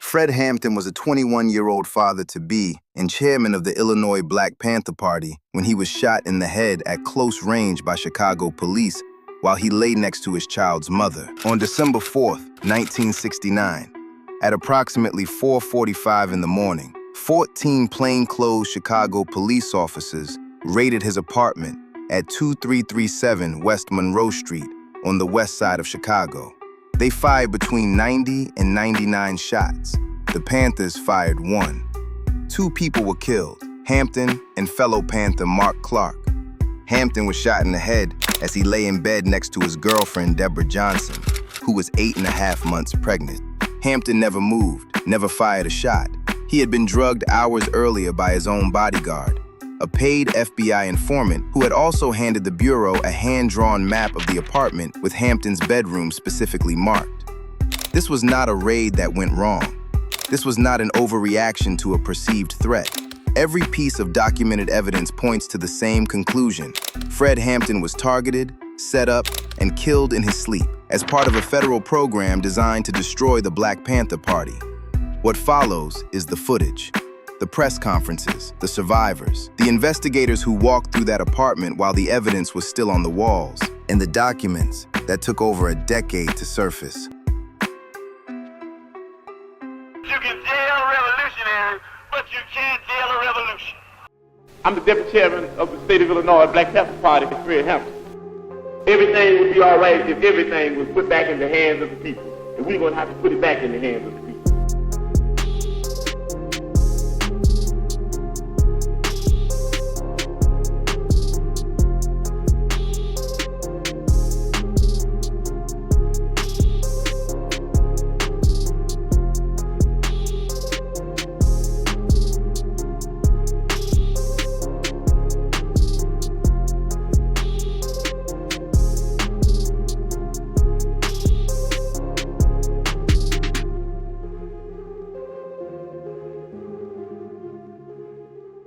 Fred Hampton was a 21-year-old father-to-be and chairman of the Illinois Black Panther Party when he was shot in the head at close range by Chicago police while he lay next to his child's mother. On December 4th, 1969, at approximately 4:45 in the morning, 14 plainclothes Chicago police officers raided his apartment at 2337 West Monroe Street on the west side of Chicago. They fired between 90 and 99 shots. The Panthers fired 1. 2 people were killed, Hampton and fellow Panther Mark Clark. Hampton was shot in the head as he lay in bed next to his girlfriend, Deborah Johnson, who was 8.5 months pregnant. Hampton never moved, never fired a shot. He had been drugged hours earlier by his own bodyguard, a paid FBI informant who had also handed the Bureau a hand-drawn map of the apartment with Hampton's bedroom specifically marked. This was not a raid that went wrong. This was not an overreaction to a perceived threat. Every piece of documented evidence points to the same conclusion. Fred Hampton was targeted, set up, and killed in his sleep as part of a federal program designed to destroy the Black Panther Party. What follows is the footage. The press conferences, the survivors, the investigators who walked through that apartment while the evidence was still on the walls, and the documents that took over a decade to surface. You can jail a revolutionary, but you can't jail a revolution. I'm the deputy chairman of the state of Illinois Black Panther Party, Fred Hampton. Everything would be all right if everything was put back in the hands of the people, and we're going to have to put it back in the hands of the people.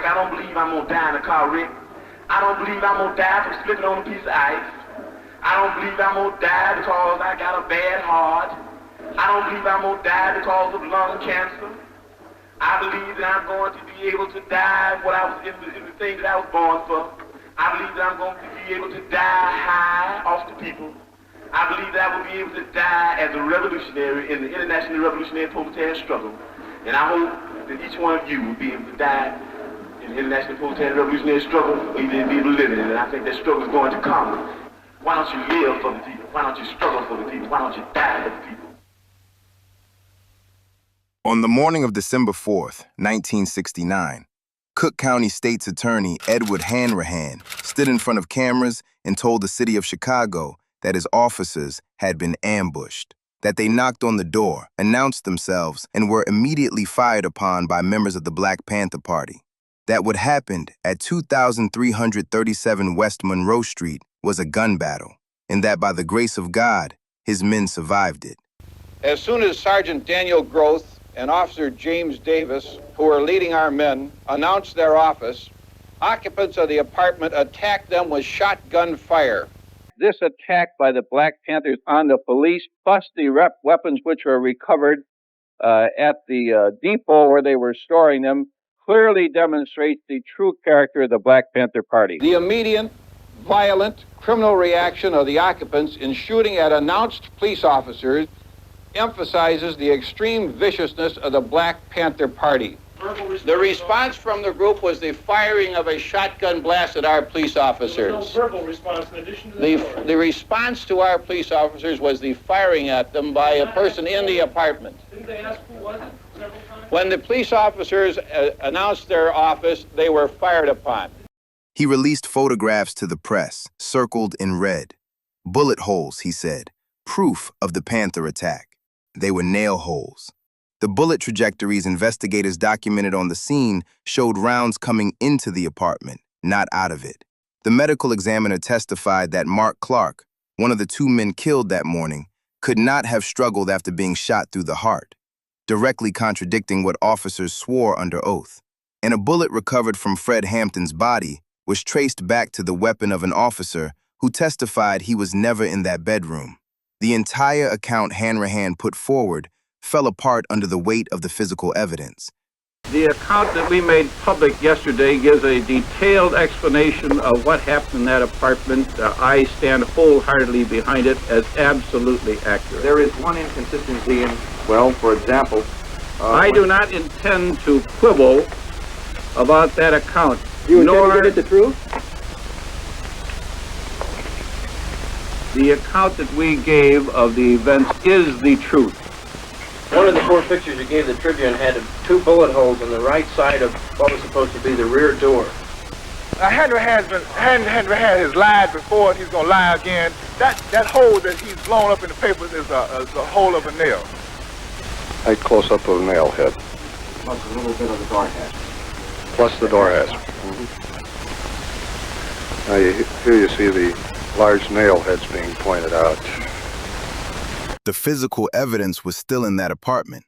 I don't believe I'm gonna die in a car wreck. I don't believe I'm gonna die from slipping on a piece of ice. I don't believe I'm gonna die because I got a bad heart. I don't believe I'm gonna die because of lung cancer. I believe that I'm going to be able to die what I was in the thing that I was born for. I believe that I'm going to be able to die high off the people. I believe that I will be able to die as a revolutionary in the international revolutionary proletarian struggle. And I hope that each one of you will be able to die in the international proletarian revolutionary struggle, or even be able to live in it. And I think that struggle is going to come. Why don't you live for the people? Why don't you struggle for the people? Why don't you die for the people? On the morning of December 4th, 1969, Cook County State's Attorney Edward Hanrahan stood in front of cameras and told the city of Chicago that his officers had been ambushed, that they knocked on the door, announced themselves, and were immediately fired upon by members of the Black Panther Party. That what happened at 2337 West Monroe Street was a gun battle, and that by the grace of God, his men survived it. As soon as Sergeant Daniel Groth and Officer James Davis, who were leading our men, announced their office, occupants of the apartment attacked them with shotgun fire. This attack by the Black Panthers on the police, plus the weapons which were recovered at the depot where they were storing them, clearly demonstrates the true character of the Black Panther Party. The immediate, violent, criminal reaction of the occupants in shooting at announced police officers emphasizes the extreme viciousness of the Black Panther Party. The response from the group was the firing of a shotgun blast at our police officers. No verbal response in addition to that. The response to our police officers was the firing at them by a person in the apartment. Didn't they ask who was it several times? When the police officers announced their office, they were fired upon. He released photographs to the press, circled in red. Bullet holes, he said, proof of the Panther attack. They were nail holes. The bullet trajectories investigators documented on the scene showed rounds coming into the apartment, not out of it. The medical examiner testified that Mark Clark, one of the 2 men killed that morning, could not have struggled after being shot through the heart, directly contradicting what officers swore under oath. And a bullet recovered from Fred Hampton's body was traced back to the weapon of an officer who testified he was never in that bedroom. The entire account Hanrahan put forward fell apart under the weight of the physical evidence. The account that we made public yesterday gives a detailed explanation of what happened in that apartment. I stand wholeheartedly behind it as absolutely accurate. There is one inconsistency in, well, for example... I do not intend to quibble about that account. You intend to get it the truth? The account that we gave of the events is the truth. One of the four pictures you gave the Tribune had two bullet holes on the right side of what was supposed to be the rear door. Henry has his lied before, and he's going to lie again. That hole that he's blown up in the papers is a hole of a nail. A close-up of a nail head. Plus a little bit of the door hatch. Plus the door hatch. Now here you see the large nail heads being pointed out. The physical evidence was still in that apartment.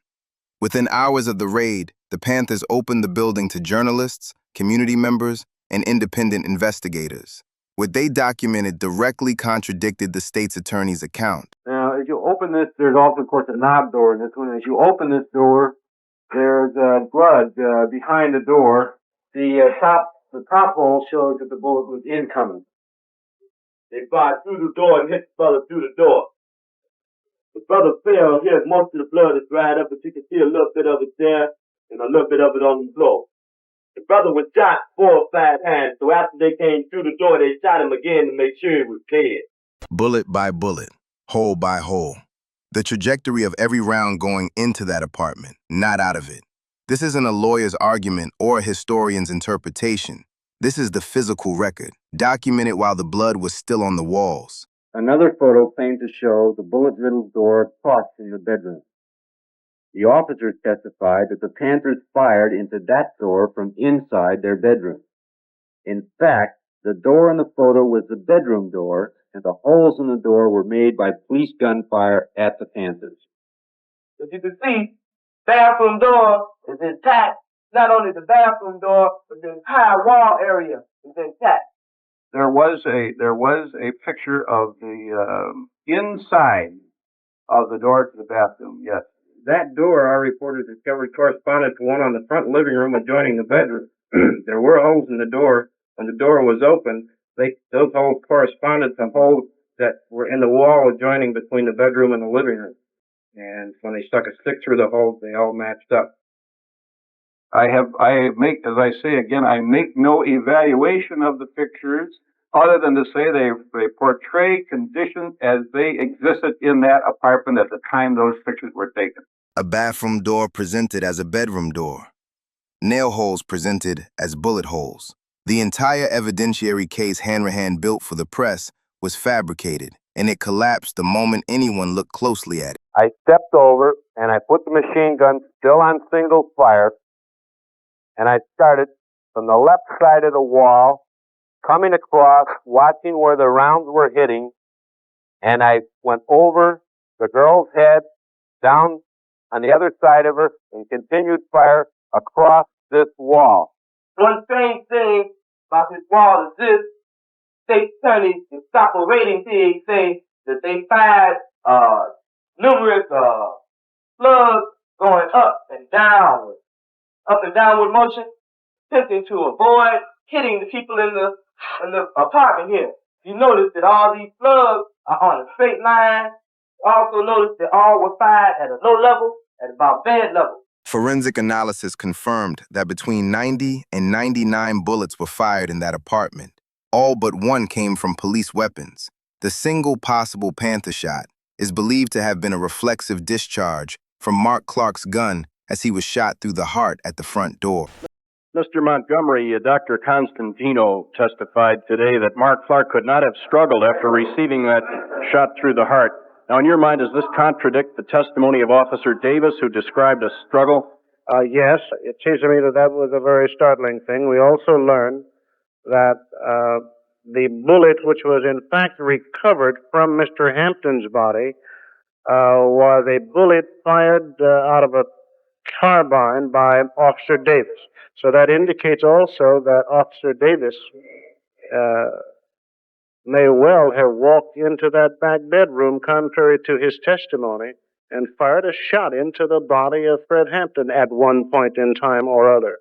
Within hours of the raid, the Panthers opened the building to journalists, community members, and independent investigators. What they documented directly contradicted the state's attorney's account. Now, as you open this, there's also, of course, a knob door in this one. As you open this door, there's a grudge behind the door. The top hole shows that the bullet was incoming. They fired through the door and hit the brother through the door. The brother fell here. Most of the blood is dried up, but you can see a little bit of it there and a little bit of it on the floor. The brother was shot 4 or 5 times, so after they came through the door, they shot him again to make sure he was dead. Bullet by bullet, hole by hole. The trajectory of every round going into that apartment, not out of it. This isn't a lawyer's argument or a historian's interpretation. This is the physical record, documented while the blood was still on the walls. Another photo claimed to show the bullet-riddled door across in the bedroom. The officers testified that the Panthers fired into that door from inside their bedroom. In fact, the door in the photo was the bedroom door, and the holes in the door were made by police gunfire at the Panthers. As you can see, bathroom door is intact. Not only the bathroom door, but the entire wall area is intact. There was a picture of the inside of the door to the bathroom, yes. That door, our reporters discovered, corresponded to one on the front living room adjoining the bedroom. There were holes in the door. When the door was open, those holes corresponded to holes that were in the wall adjoining between the bedroom and the living room. And when they stuck a stick through the holes, they all matched up. I make no evaluation of the pictures other than to say they portray conditions as they existed in that apartment at the time those pictures were taken. A bathroom door presented as a bedroom door. Nail holes presented as bullet holes. The entire evidentiary case Hanrahan built for the press was fabricated, and it collapsed the moment anyone looked closely at it. I stepped over, and I put the machine gun still on single fire, and I started from the left side of the wall, coming across, watching where the rounds were hitting, and I went over the girl's head, down on the other side of her, and continued fire across this wall. One strange thing about this wall is this: state attorney and stop a rating thing say that they fired numerous slugs going up and downward motion, attempting to avoid hitting the people in the apartment here. You notice that all these slugs are on a straight line. Also notice that all were fired at a low level, at about bed level. Forensic analysis confirmed that between 90 and 99 bullets were fired in that apartment. All but one came from police weapons. The single possible Panther shot is believed to have been a reflexive discharge from Mark Clark's gun as he was shot through the heart at the front door. Mr. Montgomery, Dr. Constantino testified today that Mark Clark could not have struggled after receiving that shot through the heart. Now, in your mind, does this contradict the testimony of Officer Davis, who described a struggle? Yes, it seems to me that was a very startling thing. We also learned that the bullet, which was in fact recovered from Mr. Hampton's body, was a bullet fired out of a carbine by Officer Davis. So that indicates also that Officer Davis may well have walked into that back bedroom contrary to his testimony and fired a shot into the body of Fred Hampton at one point in time or other.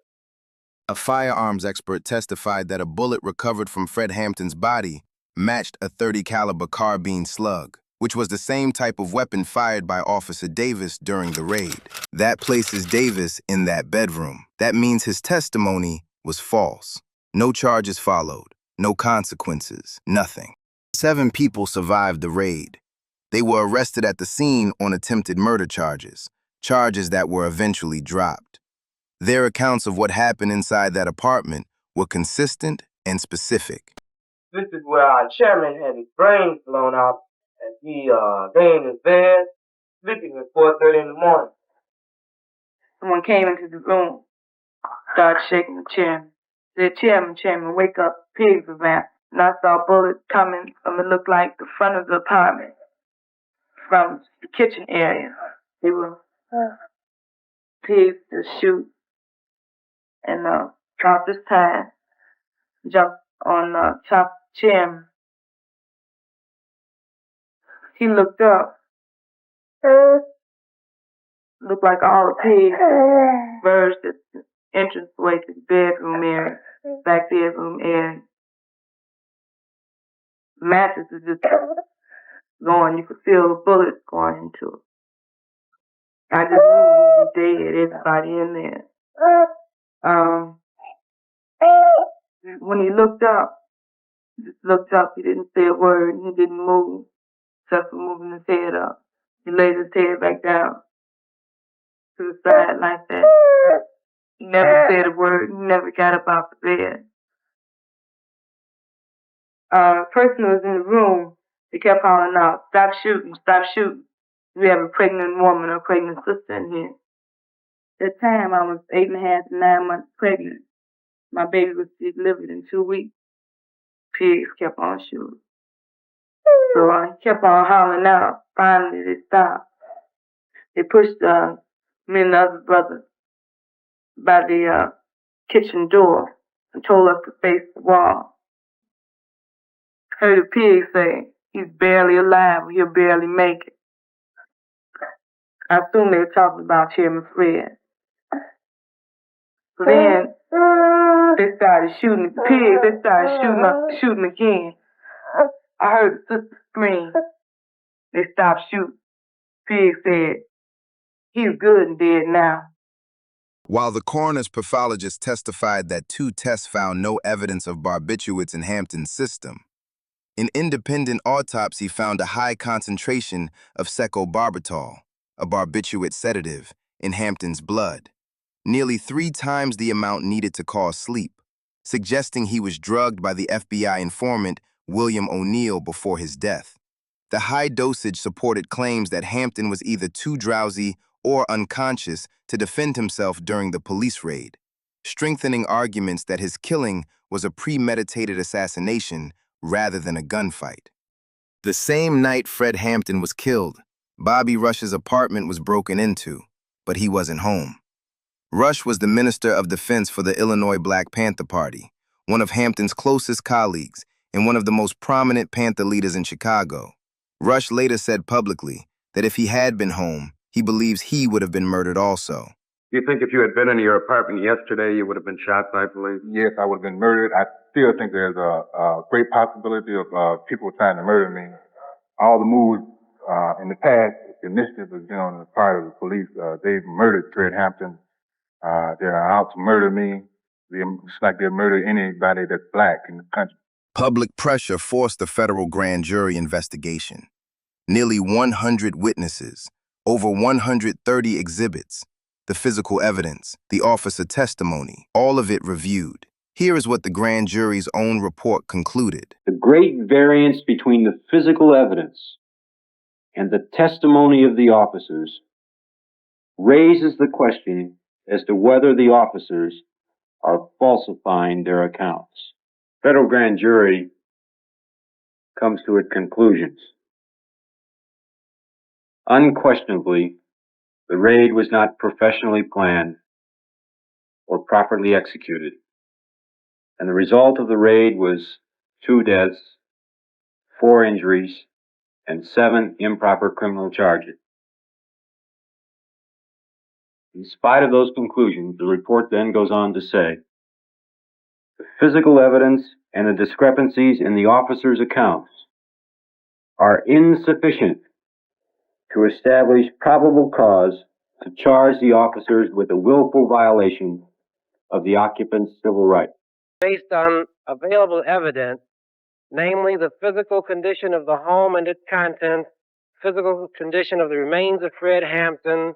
A firearms expert testified that a bullet recovered from Fred Hampton's body matched a .30 caliber carbine slug, which was the same type of weapon fired by Officer Davis during the raid. That places Davis in that bedroom. That means his testimony was false. No charges followed, no consequences, nothing. 7 people survived the raid. They were arrested at the scene on attempted murder charges, charges that were eventually dropped. Their accounts of what happened inside that apartment were consistent and specific. This is where our chairman had his brains blown out, and he lay in his bed, sleeping at 4:30 in the morning. Someone came into the room, started shaking the chairman. Said, Chairman, wake up, pigs are back. And I saw bullets coming from, it looked like, the front of the apartment, from the kitchen area. They were pigs to shoot. And about this time, jumped on top of the chairman. He looked up. Looked like all the pigs burst at the entranceway to the bedroom area, back bedroom area. Matches was just going. You could feel the bullets going into it. I just knew he was dead, everybody in there. When he looked up, he didn't say a word, and he didn't move, except for moving his head up. He laid his head back down to the side like that. He never said a word, he never got up off the bed. A person who was in the room, they kept calling out, stop shooting, stop shooting. We have a pregnant woman or a pregnant sister in here. At the time, I was 8.5 to 9 months pregnant. My baby was delivered in 2 weeks. Pigs kept on shooting. So I kept on hollering out. Finally, they stopped. They pushed me and the other brother by the kitchen door and told us to face the wall. Heard a pig say, he's barely alive, he'll barely make it. I assume they were talking about Chairman Fred. So then, they started shooting the pigs, they started shooting again. I heard the sister scream. They stopped shooting. Pig said, he's good and dead now. While the coroner's pathologist testified that 2 tests found no evidence of barbiturates in Hampton's system, an independent autopsy found a high concentration of secobarbital, a barbiturate sedative, in Hampton's blood, nearly 3 times the amount needed to cause sleep, suggesting he was drugged by the FBI informant William O'Neill before his death. The high dosage supported claims that Hampton was either too drowsy or unconscious to defend himself during the police raid, strengthening arguments that his killing was a premeditated assassination rather than a gunfight. The same night Fred Hampton was killed, Bobby Rush's apartment was broken into, but he wasn't home. Rush was the Minister of Defense for the Illinois Black Panther Party, one of Hampton's closest colleagues and one of the most prominent Panther leaders in Chicago. Rush later said publicly that if he had been home, he believes he would have been murdered also. Do you think if you had been in your apartment yesterday, you would have been shot by police? Yes, I would have been murdered. I still think there's a great possibility of people trying to murder me. All the moves in the past, the initiative has been on the part of the police. They've murdered Fred Hampton. They're out to murder me. It's like they'll murder anybody that's black in the country. Public pressure forced the federal grand jury investigation. Nearly 100 witnesses, over 130 exhibits, the physical evidence, the officer testimony, all of it reviewed. Here is what the grand jury's own report concluded. The great variance between the physical evidence and the testimony of the officers raises the question as to whether the officers are falsifying their accounts. Federal grand jury comes to its conclusions. Unquestionably, the raid was not professionally planned or properly executed, and the result of the raid was 2 deaths, 4 injuries, and 7 improper criminal charges. In spite of those conclusions, the report then goes on to say, the physical evidence and the discrepancies in the officers' accounts are insufficient to establish probable cause to charge the officers with a willful violation of the occupant's civil rights. Based on available evidence, namely the physical condition of the home and its contents, physical condition of the remains of Fred Hampton,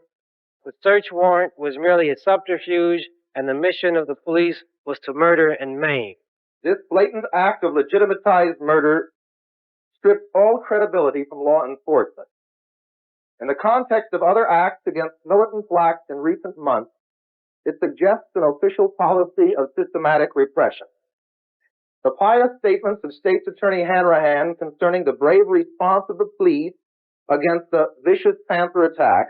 the search warrant was merely a subterfuge, and the mission of the police was to murder and maim. This blatant act of legitimatized murder strips all credibility from law enforcement. In the context of other acts against militant blacks in recent months, it suggests an official policy of systematic repression. The pious statements of State's Attorney Hanrahan concerning the brave response of the police against the vicious Panther attack,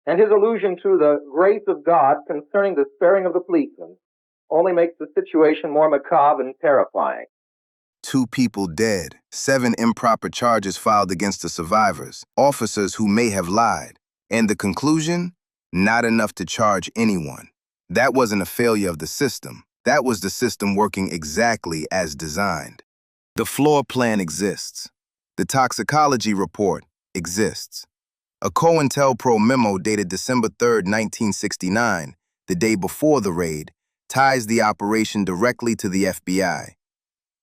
and his allusion to the grace of God concerning the sparing of the policemen, only makes the situation more macabre and terrifying. 2 people dead, 7 improper charges filed against the survivors, officers who may have lied, and the conclusion? Not enough to charge anyone. That wasn't a failure of the system. That was the system working exactly as designed. The floor plan exists. The toxicology report exists. A COINTELPRO memo dated December 3, 1969, the day before the raid, ties the operation directly to the FBI.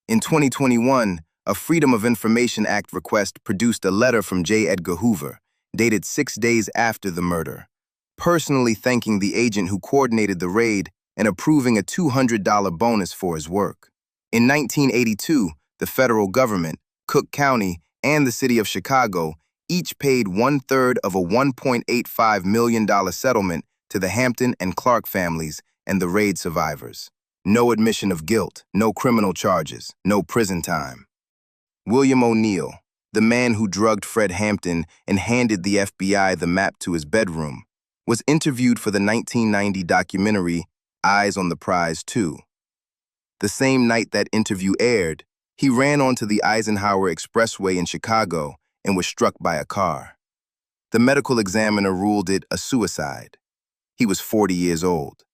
In 2021, a Freedom of Information Act request produced a letter from J. Edgar Hoover, dated 6 days after the murder, personally thanking the agent who coordinated the raid and approving a $200 bonus for his work. In 1982, the federal government, Cook County, and the city of Chicago each paid 1/3 of a $1.85 million settlement to the Hampton and Clark families and the raid survivors. No admission of guilt, no criminal charges, no prison time. William O'Neill, the man who drugged Fred Hampton and handed the FBI the map to his bedroom, was interviewed for the 1990 documentary Eyes on the Prize 2. The same night that interview aired, he ran onto the Eisenhower Expressway in Chicago and was struck by a car. The medical examiner ruled it a suicide. He was 40 years old.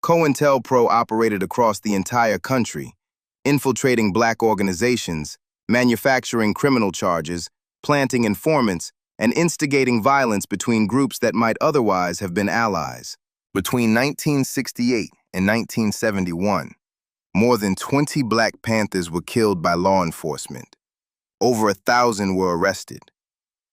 COINTELPRO operated across the entire country, infiltrating black organizations, manufacturing criminal charges, planting informants, and instigating violence between groups that might otherwise have been allies. Between 1968 and 1971, more than 20 Black Panthers were killed by law enforcement. Over 1,000 were arrested.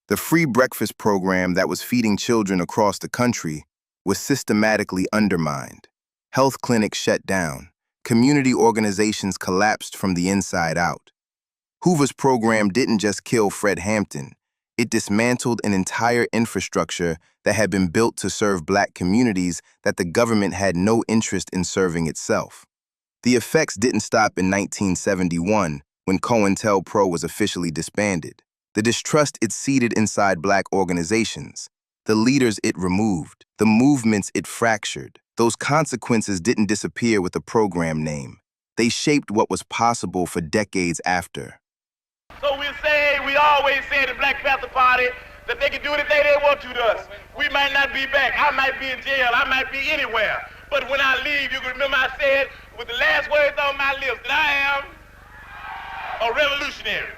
The free breakfast program that was feeding children across the country was systematically undermined. Health clinics shut down. Community organizations collapsed from the inside out. Hoover's program didn't just kill Fred Hampton. It dismantled an entire infrastructure that had been built to serve black communities that the government had no interest in serving itself. The effects didn't stop in 1971 when COINTELPRO was officially disbanded. The distrust it seeded inside black organizations, the leaders it removed, the movements it fractured, those consequences didn't disappear with a program name. They shaped what was possible for decades after. So we always say the Black Panther Party that they can do anything they want to us. We might not be back. I might be in jail. I might be anywhere. But when I leave, you can remember I said with the last words on my lips that I am a revolutionary.